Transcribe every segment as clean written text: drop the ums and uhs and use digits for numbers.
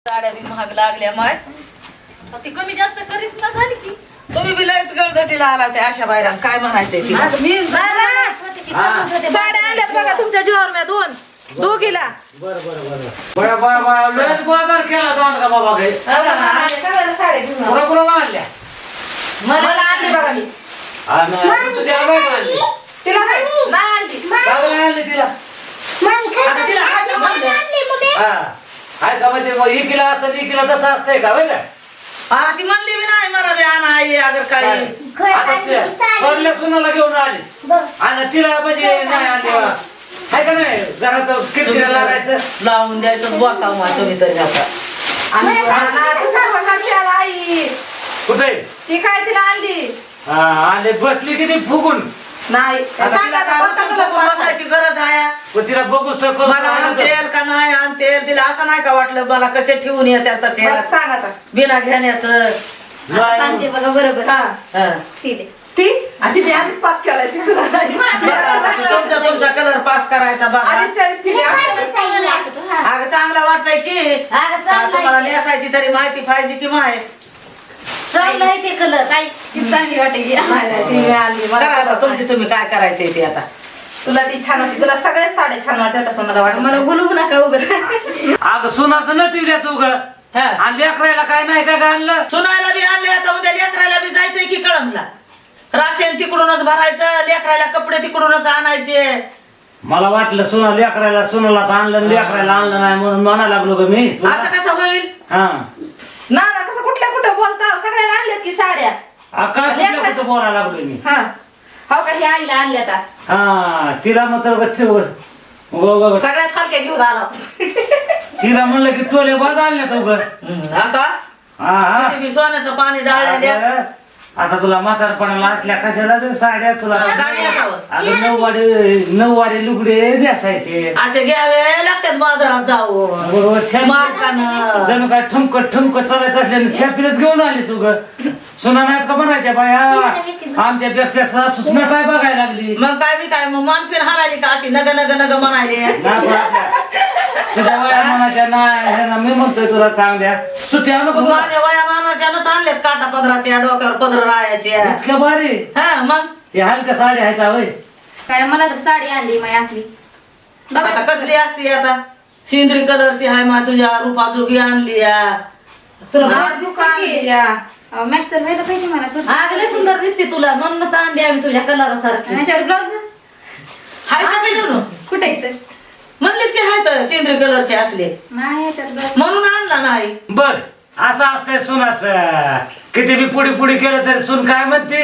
साड्या बी महाग लागल्या माय. ती कमी जास्त करीच ना झाली की तुम्ही बी लयच गळगटीला आला ते अशा बाहेर काय म्हणायचंय तिला? मी साड्या आणल्यात बघा तुमच्या जीवावर म्या दोघीला. बरं लयच बाजार केला जाऊन का बाबा काही कुणा आणल्या मला आणली बघा मी. आणि तुझ्या बायको आणली तिला काय? नाही आणली. का बरं आणली तिला आता तिला हात म्हणलं. हा हाय का म्हणजे मग इकीला असं इकीला तसं असतंय का बरं हा ती म्हणली बी नाही मला बी आणा आई अगर काही थोरल्या सुनाला घेऊन आली आणि तिला म्हणजे नाही आणली बा. हाय का नाही जरा तर किरकिरा लागायचं लावून द्यायचं बोकाव मा तुम्ही तरी आता. आणि कसं खाती आला आई. कुठे ती काय तिला आणली आणि बसली किती फुगून नाही. आता सांगा तिला आता काय कोणता उठून कलर बघून बसायची गरज आहे? पण तिला बघूच तर मला आणतेल का नाही आणतेल तिला असं नाही का वाटलं मला कसे ठेवून येतात तसे सांग आता. बिना घेण्याचं. सांगते बघा बरोबर हा हा. ठीक आहे. ती आणि मी आधीच पास केलाय तुला नाही. बघा आता तुमचा कलर पास करायचा बघा. आधीच चॉईस केली. अगं चांगला वाटतंय की अगं चांगला तुम्हाला आहे. नेसायची तरी माहिती पाहिजे की माय. चांगलं आहे ते कलर काय ती चांगली वाटेल नाही, नाही, ती मी आणली. करा मला आता तुमची तुम्ही काय करायचंय ते आता. तुला ती छान वाटते. तुला सगळ्याच साड्या छान वाटतात असं मला वाटतं. मला बोलवू नका उगाच. अगं सुनाचं न टिवल्याचं उग हा. आणि लेकरायला काय नाही काय आणलं सुनायला बी आणले आता उद्या लेकरायला बी जायचंय की कळमला. राशन तिकडूनच भरायचं लेकरायला कपडे तिकडूनच आणायचे. मला वाटलं सुना लेकरायला सुनालाच आणलं लेकरायला आणलं नाही म्हणून म्हणायला लागलो ग मी तुला. असं कसं होईल? हा ना ना कसं कुठल्या बोलता सगळ्या आणल्यात की साड्या. काय कुठल्या कुठं बोलायला लागलोय मी हा हो का. ही आईला आणल्यात आ. हा तिला मग सगळ्यात हलक्या घेऊन आला. तिला म्हणलं की टोले बाद आणल्यात उग आता हा हा किती बी सोन्याचं पाणी डाळल्या. अगं, आता तुला म्हातारपणाला असल्या कशाला ग साड्या तुला काय असावं? अगं नऊवारी लुगडे नेसायचे असे घ्यावे लागतात बाजारात जाऊन बरोबर छान मार्कानं. जणू काय ठुमकत चालायचं असल्याने छापीलच घेऊन आलीस उग सुना नाहीत का म्हणायच्या बाया आमच्यापेक्षा सासूच नटाय बघायला लागली मग काय बी काय मग मान फिर हारायली का अशी नग नग नग म्हणायली. नाही पण आपल्या तुझ्या वया म्हणायच्या नाही हे ना मी म्हणतोय तुला चांगल्या सुट्ट्या नको तुला माझ्या वयामानाच्यानंच आणलेत काटा पदराच्या डोक्यावर पदर राहायचे. इतकं भारी हा मग ते हलक्या साड्या आहेत होय काय मला तर साडी आणली माय असली आता बघा कसली असती आता सिंद्री कलरची हाय मा तुझ्या रूपाजोगी आणली या. तुला हा? बाहेर दिसते की या. मॅच तर व्हायला पाहिजे मला सुट आगले सुंदर दिसते तुला म्हणूनच आणली आम्ही तुझ्या कलरासारखी. ह्याच्यावर ब्लाऊज हाय तर मी जणू. कुठे आहे तर म्हणलीस की हाय तर सिंद्री कलरचे असले नाही ह्याच्यात ब्लाऊज म्हणून आणला नाही. बघ असं असतंय सुनाचं किती बी पुढे पुढे केलं तरी सुन काय म्हणते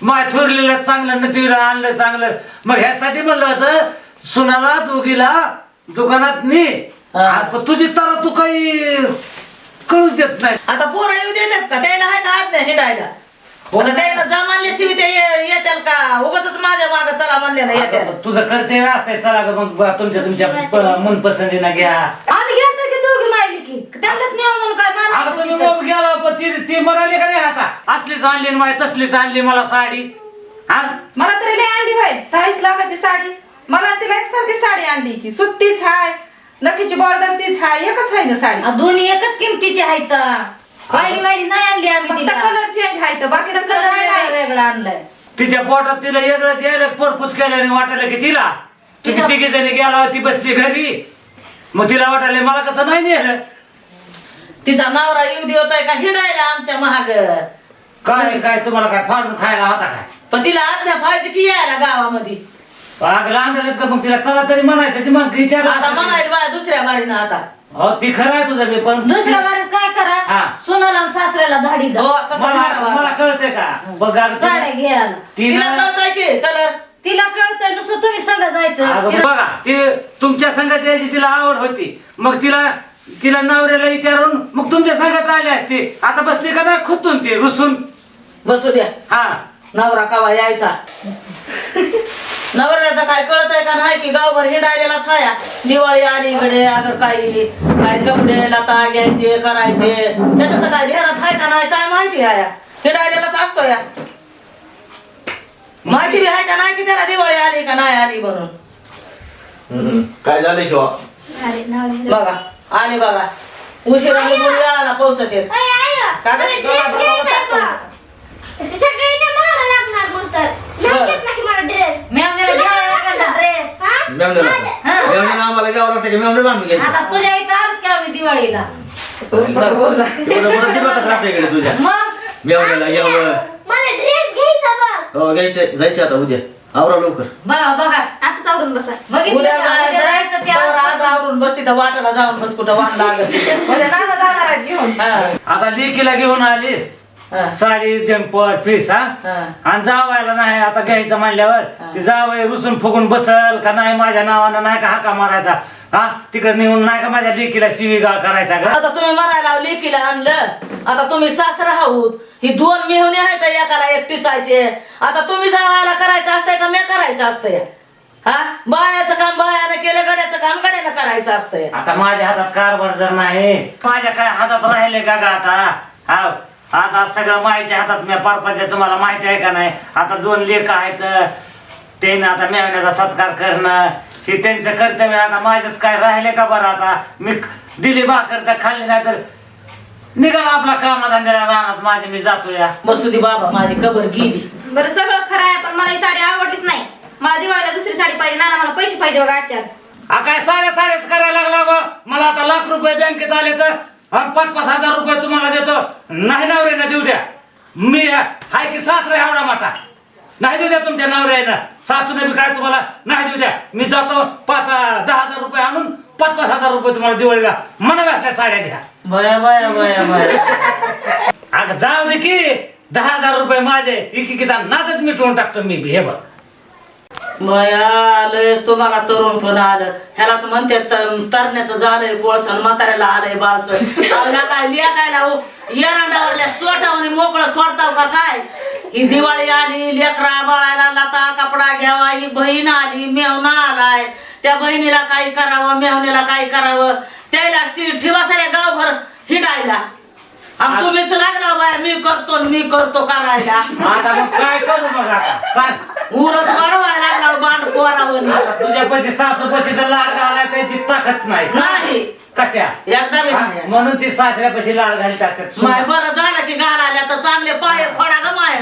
माय थोरलेलं चांगलं नटीला आणलं चांगलं मग ह्यासाठी म्हणलं होतं सुनाला दोघीला दुकानात नी हा. पण तुझी तर तू काही कळूच देत नाही आता पोरं येऊ देतात का त्याला हाय का हात नाही हिंडायला. आता त्याला जा म्हणले शिवी ते येत्याल का उगाच माझ्या माग चला म्हणले ना येत्याल. आता तुझं करते असतंय चला ग मग तुमच्या मनपसंतीनं घ्या आम्ही गेलतो की दोघी माहिली की त्यांनाच न्यावं म्हणून काय आता तुम्ही मानायचं. मग गेला पण ती म्हणाली का नाही आता असलीच आणली माय तसलीच आणली मला साडी हा मला तरी लय आणली बाई 40 लाखाची साडी. मला तिला एकसारखी साडी आणली की सुट्टीच हाय नक्कीची बॉर्डर तीच हाय एकच हाय ना साडी. दोन्ही एकच किमतीची आहेत वाईली वाईली नाही आणली आम्ही फक्त तिला. कलर चेंज हाय तर बाकी कलर दुसरं काय नाही. वेगळा आणलाय तिच्या पोटात तिला वेगळंच यायला परपूच केल्याने वाटायला की तिला तुम्ही तिला- तिघी जणी गेला ती बसली घरी मग तिला वाटायला मला कसं नाही नेलं तिचा नवरा येऊ देवताय का हिंडायला आमच्या महाग. काय तुम्हाला काय फाडून खायला होता काय पण तिला आज्ञा पाहिजे की यायला गावामध्ये. आग लागलं तर मग तिला चला तरी म्हणायचं की मग विचार आता म्हणायला बा दुसऱ्या बारीनं आता. हो ती खरं आहे तुझं बी पण दुसऱ्या बारीत काय हा. करा सुनाला आणि सासऱ्याला धाडी जा हो तसं मला करावं मला आता. कळतंय का बघ अगं साड्या घ्यायला तिला तिला कळतंय की कलर. तिला कळतंय नुसतं तुम्ही सगळं जायचं अगं तिला- बघा ती तुमच्या संगत यायची तिला आवड होती मग तिला नवऱ्याला विचारून मग तुमच्या संगत आले असते आता बसली का नाही खुतून ते रुसून बसू द्या हा नवरा कवा यायचा. नवऱ्याला काय कळतंय का नाही की गावभर हिंडायला छाया. दिवाळी आली इकडे अगर काही काय कपडे लता घ्यायचे करायचे त्याच्यात काय ध्यानात आहे का नाही काय माहिती आहे हिंडायलाच असतो या. माहिती बी आहे का नाही की त्याला दिवाळी आली का नाही आली म्हणून. काय झालं किंवा अरे नाव घ्यायला. बघा आले बघा उशिरा निघून याला पोहोचत येत का गं? सगळ्याच्या मागं लागणार मग तर नाही घेतला की मला ड्रेस मेवण्याला घ्यावा एखादा ड्रेस मेवण्याला आम्हाला घ्यावं लागतं की मेवण्याला आम्ही घ्यायचं आता तुझ्या इथं आलं की आम्ही दिवाळीला बरं दिवसात राहते इकडे तुझ्या मग मेवण्याला घ्यावं मला ड्रेस घ्यायचा बघ हो घ्यायचं जायचं आता उद्या आवरा लवकर बघा आताच आवरून बसा बघितलं उद्या का? उद्या जायचं ते जायचं आज आवरून बस तिथं वाटाला जाऊन बस कुठं वाट लागत म्हणजे नाना जाणार आहेत घेऊन हा आता लेकीला घेऊन आलीस हा. साडी जम्पर पीस हा हा. आणि जावायला नाही आता घ्यायचं म्हणल्यावर ते जावय रुसून फुगून बसल का नाही माझ्या नावानं नाही का हाका मारायचा हा तिकडे नेऊन नाही का माझ्या लेकीला शिवीगाळ करायचा ग आता तुम्ही म्हणायला लेकीला आणलं आता तुम्ही सासरा आहोत ही 2 मेहुणे आहेत एकाला एकटीचायचे आता तुम्ही जावायला करायचं असतंय का मी करायचं असतंय हा बायाचं काम बायानं केलं गड्याचं काम गड्यानं करायचं असतंय आता माझ्या हातात कारभार जर नाही माझ्या काय हातात राहिले का ग आता हा आता सगळं माहिती हातात मी परपाच्या तुम्हाला माहिती आहे का नाही आता 2 लेख आहेत त्यानं आता मेहण्याचा सत्कार करणं हे त्यांचं कर्तव्य आता माझ्यात काय राहिले का बरं आता मी दिली भाकर तर खाल्ली नाही तर निघाला आपला कामाधंद्याला राहणार माझे मी जातो या बसुदी बाबा माझी कबर गेली बरं सगळं खरं आहे पण मला ही साडी आवडलीच नाही मला दिवाळीला दुसरी साडी पाहिजे नाना मला पैसे पाहिजे बघा आजच्याच काय साडेच करायला लागला गो मला आता लाख रुपये बँकेत आले तर 5-5 हजार रुपये तुम्हाला देतो नाही नवऱ्यानं देऊ द्या मी हाय की सासरा एवढा मोठा नाही देऊ द्या तुमच्या नवऱ्यानं सासूने बी काय तुम्हाला नाही देऊ द्या मी जातो 5-10 हजार रुपये आणून 5-5 हजार रुपये तुम्हाला दिवाळीला मनाव्यासल्या साड्या घ्या बया बया बया बया अगं जाऊ दे की 10,000 रुपये माझे एकीचा नादच मिटवून टाकतो मी बी हे बघ बया लयच तुम्हाला तरुण पण आलं ह्यालाच म्हणते तरण्याचं झालंय कोळसन म्हाताऱ्याला आलंय बाळसं काय लेकायला येरांडावरल्या सोटावणी मोकळं सोडताव का काय ही दिवाळी आली लेकरा बाळायला लता कपडा घ्यावा ही बहीण आली मेवणा आलाय त्या बहिणीला काही करावं मेवणीला काही करावं त्याला ठेवा साऱ्या गावभर हिंडायला आणि तुम्हीच लागला बाया मी करतो करायला आता मग काय करू मग आता सांग उरच वाढवायला लागला बांड कोरावं आता तुझ्या पैसे सासू पैसे तर लाड घालाय त्याची ताकद नाही नाही कशा एकदा बी नाही म्हणून ती सासऱ्या पैसे लाड घालतात माय बरं झालं की घालायला तर चांगले पाय खोडा ग माय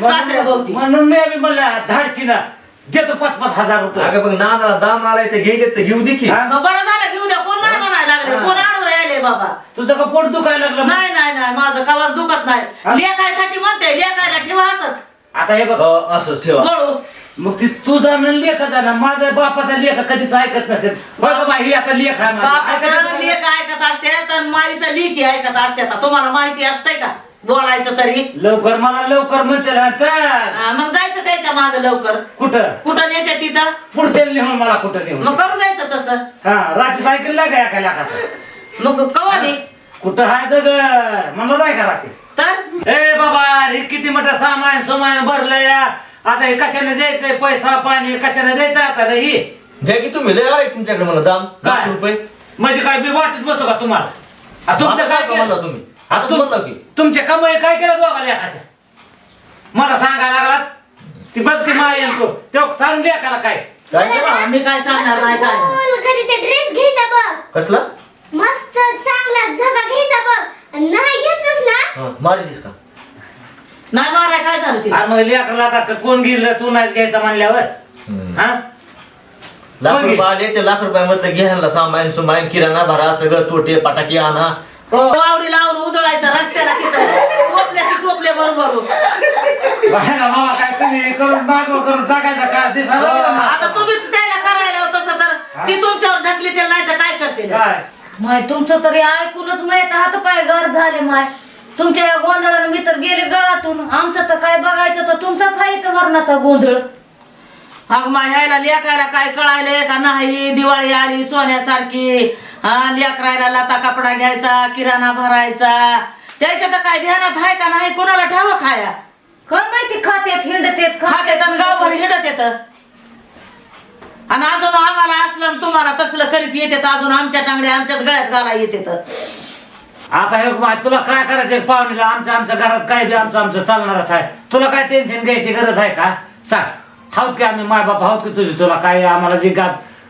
सासऱ्या भोवती म्हणून मी बी म्हणलं धाडशी ना देतो 5-5 हजार रुपये अगं बघ नानाला दाम आलाय ते घ्यायचे तर घेऊ दे की हा? मग बरं झालं की उद्या कोण नाही म्हणायला लागले कोण आडवं यायले बाबा तुझं का पोट दुखायला लागलं नाही नाही नाही माझं कवाच दुखत हा? नाही लेखायसाठी म्हणते लेखायला ठेवा असंच आता हे बघ हो, असंच ठेवा गळू मग ती तुझा न लेखाचा ना माझा बापाचा लेखा कधीच ऐकत नसते बघ बा ही आता लेख आहे माझा. बापाचं लेख ऐकत असते तर माईचं लेखी ऐकत असते तुम्हाला माहिती असतंय का बोलायचं तरी लवकर मला लवकर म्हणते ना चल हा, मग जायचं त्याच्या माग लवकर कुठं नेते तिथं पुढच्या नेऊन मला कुठं नेऊन मग करून द्यायचं तसं हा रात्री ऐकलं का एका लाखाचं मग कवा नाही कुठं हाय दगड म्हणलं नाही का रात्री तर ए बाबा हे किती मोठं सामान भरलं या आता हे कशाने द्यायचंय पैसा पाणी कशाने द्यायचं आता रे ही द्या की तुम्ही लय आलाय तुमच्याकडे म्हणा दाम काय? 10 रुपये म्हणजे काय मी वाटत बसू का तुम्हाला आ, तुमचं आता काय काय म्हणला केलं? तुम्ही आ, आता तुम- म्हणला की तुमच्या कमाई काय केलं दोघाला एकाचं मला सांगायला लागलात ती बघ ती माय येतो तेव्हा सांग दे एकाला काय काय केलं? आम्ही काय सांगणार नाही काय बोल घरीचा ड्रेस घ्यायचा बघ कसला मस्त चांगला झगा घ्यायचा बघ नाही घेतलंस ना हा, मारायचीस का नाही माराय काय झालं तिला अरे मग लेकरला आता कोण गेलं तू नाही घ्यायचा म्हणल्यावर हा लाख कोण रुपये आले ते लाख रुपयामध्ये घ्यायला सामान सुमान किराणा भरा सगळं तोटे पटाकी आणा वावडी लावून उजळायचं रस्त्याला तिथं टोपले बरोबर बाहेर बाबा काय तुम्ही करून नागो करून टाकायचा का दिसायला लागलं ना. आता तुम्हीच त्याला करायला होत तसं तर ती तुमच्यावर ढकली त्याला नाही तर काय करते काय माय तुमचं तरी ऐकूनच माहित हात पाय घर झाले माय तुमच्या या गोंधळानं मी तर गेले गळातून आमचं तर काय बघायचं तर तुमचाच आहे इथं मरणाचा गोंधळ अग ह्याला लेकायला काय कळायलंय का नाही दिवाळी आली सोन्यासारखी हा लेकरायला लता कपडा घ्यायचा किराणा भरायचा त्याच्या तर काय ध्यानात आहे का नाही कोणाला ठेवा खाया काय माहिती खात्यात हिंडत येत खात येत आणि गावभर हिंडत येत आणि अजून आम्हाला असलं आणि तुम्हाला तसलं करीत येते अजून आमच्या टांगड्या आमच्याच गळ्यात घाला येते आता हे बघ, तुला काय करायचंय पाहुणीला आमच्या घरात काय बी आमचं चालणारच आहे तुला काय टेन्शन घ्यायची गरज आहे का सांग हाऊत की आम्ही माय बाप आहोत की तुझी तुला काय आम्हाला जे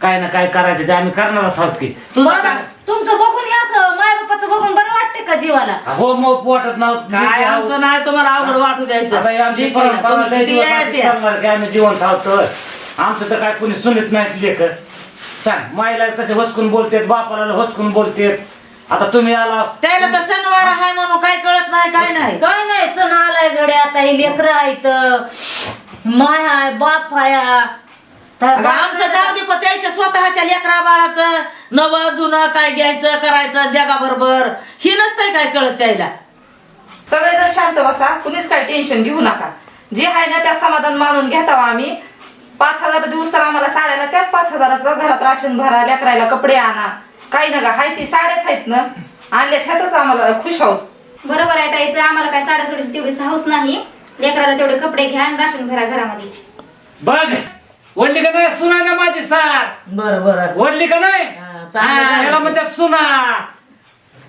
काय ना काय करायचं ते आम्ही करणारच आहोत की तुझं काय तुमचं बघून हे असं माय बापाचं बघून बरं वाटते का जीवाला? हो मग वाटत काय आमचं नाही तुम्हाला अवघड वाटू द्यायचं लेकीला. तुम्ही किती यायचे? आम्ही जीवन थावतो आमचं तर काय कोणी सुनीत नाही लेख सांग माईला तसे हसकून बोलतेत बापाला हसकून बोलतेत आता तुम्ही आला त्याला तर सणवार आहे म्हणून काय कळत नाही काय नाही. काय नाही सण आलाय गडे आता हे लेकरं आहेत माय हाय बाप हाया अगं आमचं जाऊ दे पण त्याच्या स्वतःच्या लेकरा बाळाचं नवं जुनं काय घ्यायचं करायचं जगाबरोबर ही नसतंय काय कळत त्याला. सगळेजण शांत बसा, कुणीच काही टेन्शन घेऊ नका. जे आहे ना त्या समाधान मानून घेतावा आम्ही. 5,000 दिवस तर आम्हाला साड्याला त्याच 5,000चं घरात राशन भरा, लेकरायला कपडे आणा, काही नका हाय ती साड्याच आहेत ना आणल्या त्यातच आम्हाला खुश आहोत. बरोबर आहे ताईचं, आम्हाला काय साड्या सोडीची तेवढी साहस नाही. लेकराला तेवढे कपडे घ्या आणि राशन भरा घरामध्ये. बघ ओढली का नाही सुना ना माझी सार बरं बरं ओढली का नाही हा, चांगलं झालं. ह्याला म्हणतात सुना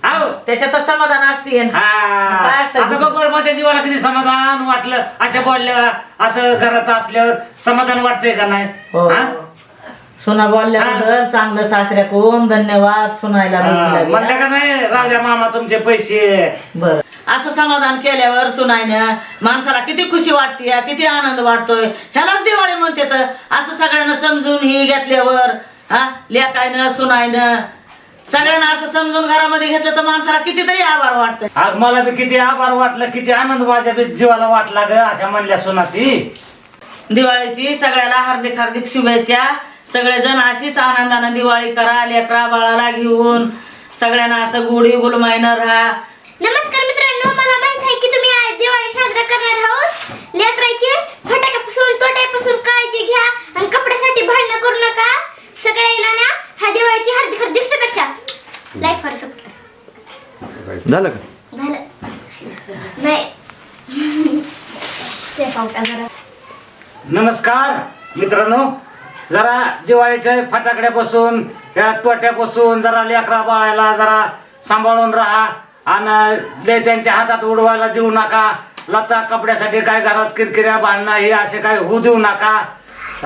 आहो त्याच्यातच समाधान असते काय हा असतं? आता बरोबर माझ्या जीवाला किती समाधान वाटलं अशा बोलल्या असं घरात असल्यावर समाधान वाटतंय का नाही हो हा? सुना बोलल्याबद्दल चांगलं सासऱ्या कोण धन्यवाद सुनायला हा, म्हणलं का नाही राजा मामा तुमचे पैसे बर असं समाधान केल्यावर सुनायनं माणसाला किती खुशी वाटते किती आनंद वाटतोय ह्यालाच दिवाळी म्हणते तर असं सगळ्यांना समजून ही घेतल्यावर हा लेकायनं सुनायनं सगळ्यांना असं समजून घरामध्ये घेतलं तर माणसाला कितीतरी आभार वाटतंय. आज मला बी किती आभार वाटलं किती आनंद माझ्या बी जीवाला वाटला ग अशा म्हणल्या सुना ती दिवाळीची सगळ्याला हार्दिक हार्दिक शुभेच्छा. सगळेजण अशीच आनंदानं दिवाळी करा लेकरा बाळाला घेऊन सगळ्यांना असं गोडी गुलमायनं राहा. नमस्कार मित्रांनो, मला माहित आहे की तुम्ही आज दिवाळी साजरा करणार आहोत. लेकराची फटाक्यापासून तोट्यापासून काळजी घ्या आणि कपड्यासाठी भांडणं करू नका. सगळ्यांना ना ह्या दिवाळीची हार्दिक हार्दिक शुभेच्छा. Like for support. झालं का झालं नाही ते पाहू का जरा. नमस्कार मित्रांनो जरा दिवाळीच्या फटाकड्यापासून ह्या टोट्यापासून जरा लेकरा बाळायला जरा सांभाळून राहा आणि लय त्यांच्या हातात उडवायला देऊ नका. लता कपड्यासाठी काय घरात किरकिऱ्या भांडणं हे असे काय होऊ देऊ नका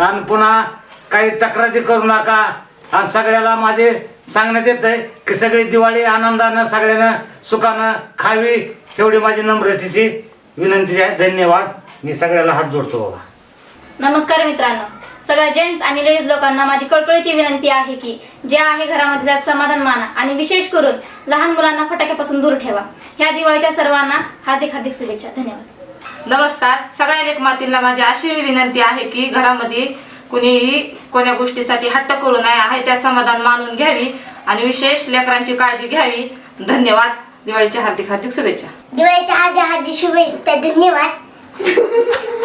आणि पुन्हा काही तक्रारी करू नका. आणि सगळ्याला माझे सांगण्यात येत आहे की सगळी दिवाळी आनंदानं सगळ्यांना सुखानं खावी एवढी माझी नम्रतेची विनंती आहे. धन्यवाद. मी सगळ्याला हात जोडतो बाबा. नमस्कार मित्रांनो, सगळ्या जेंट्स आणि लेडीज लोकांना माझी कळकळीची विनंती आहे की जे आहे घरामध्ये त्यात समाधान माना आणि विशेष करून लहान मुलांना फटाक्यापासून दूर ठेवा. ह्या दिवाळीच्या सर्वांना हार्दिक हार्दिक शुभेच्छा. धन्यवाद. नमस्कार सगळ्या लेकमातींना माझी अशी विनंती आहे की घरामध्ये कुणीही कोण्या गोष्टीसाठी हट्ट करू नये, आहे त्या समाधान मानून घ्यावी आणि विशेष लेकरांची काळजी घ्यावी. धन्यवाद. दिवाळीच्या हार्दिक हार्दिक शुभेच्छा. दिवाळीच्या हार्दिक हार्दिक शुभेच्छा. धन्यवाद.